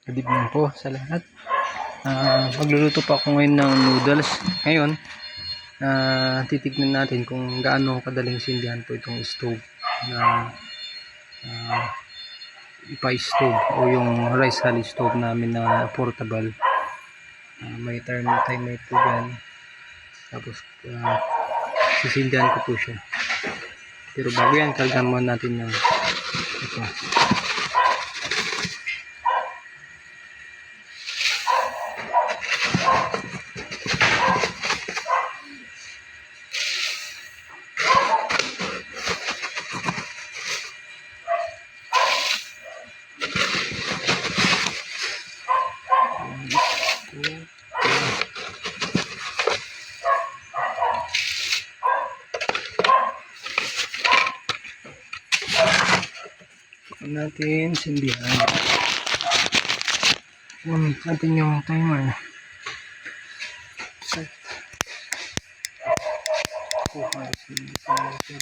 Good evening po sa lahat. Magluluto pa ako ngayon ng noodles. Ngayon, titignan natin kung gaano kadaling sindihan po itong stove na uh, ipa-stove o yung rice holly stove namin na portable. May timer po dyan. Tapos, sisindihan ko po siya. Pero bago yan, kalgan muna natin yung ito. Natin sindihan. Natin yung timer. Set. Okay.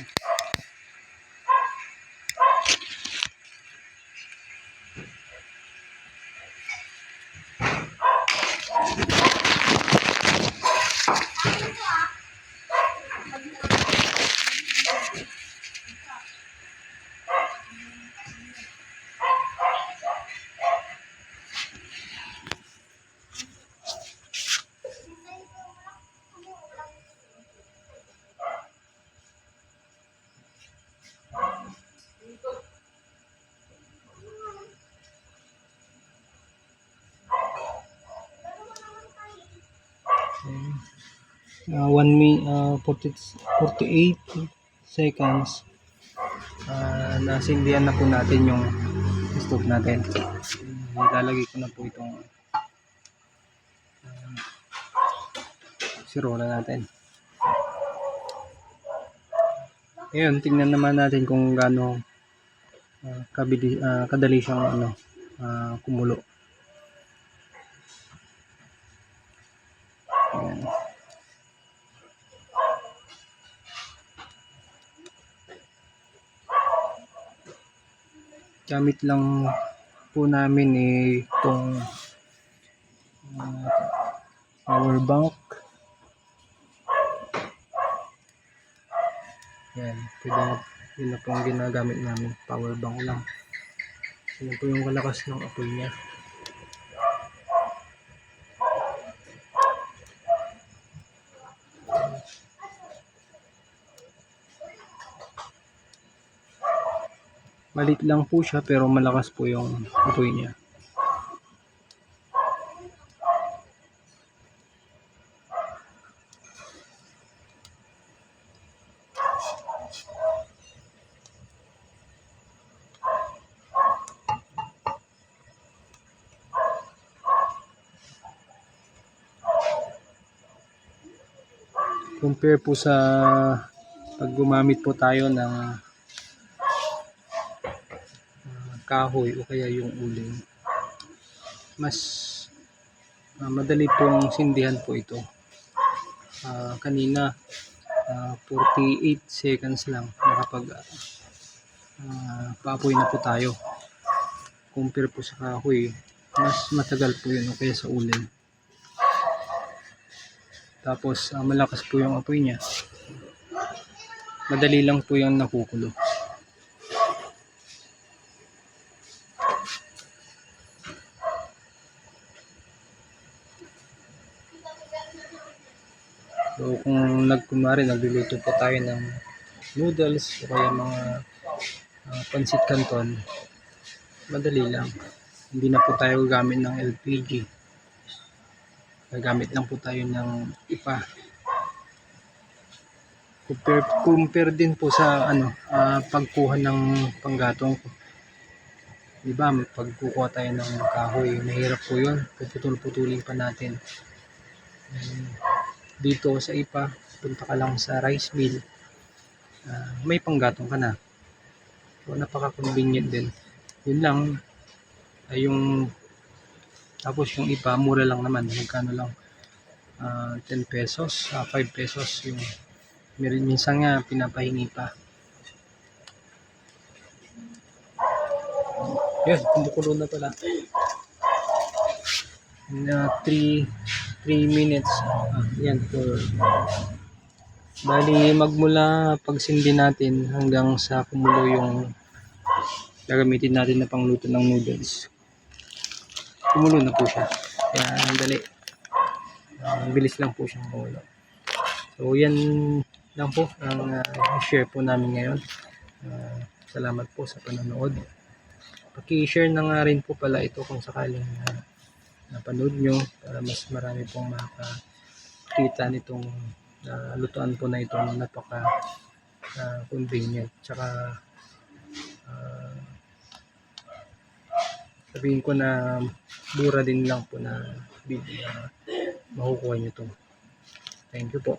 48 seconds. Nasindihan na po natin yung stove natin. Ilalagay ko na po itong sirola natin. Ngayon, tingnan naman natin kung gaano kadali siyang kumulo. Ayan. Gamit lang po namin itong power bank. Yan, yun na po ang ginagamit namin, power bank lang. Yan po yung kalakas ng apoy niya. Maliit lang po siya pero malakas po yung apoy niya. Compare po sa pag gumamit po tayo ng kahoy o kaya yung uling, mas madali pong sindihan po ito. Kanina 48 seconds lang nakapag paapoy na po tayo. Compare po sa kahoy, mas matagal po yun o kaya sa uling. Tapos malakas po yung apoy niya, madali lang po yung nakukulo. So kung nagluluto po tayo ng noodles o kaya mga pansit canton, madali lang. Hindi na po tayo gagamit ng LPG. Gagamit lang po tayo ng ipa. Compare din po sa pagkuha ng panggatong. Diba, pagkukuha tayo ng kahoy, mahirap po yun. Puputol-putulin pa natin. Dito sa ipa, punta ka lang sa rice mill, may panggatong ka na. So napaka-convenient din. Yun lang ay tapos yung ipa mura lang naman, magkano lang, 10 pesos, 5 pesos yung minsan nga pinapahingi pa. Yun, kumukulo na pala. na 3 minutes. Yan po. Bali magmula pagsindi natin hanggang sa kumulo yung gagamitin natin na pangluto ng noodles. Kumulo na po siya. Kaya ang dali. Bilis lang po siyang kumulo. So yan lang po ang share po namin ngayon. Salamat po sa panonood. Paki-share na nga rin po pala ito kung sakaling napanood nyo para mas marami pong makakita nitong lutuan po na ito na napaka convenient. Tsaka sabihin ko na mura din lang po na video na makukuha nyo ito. Thank you po.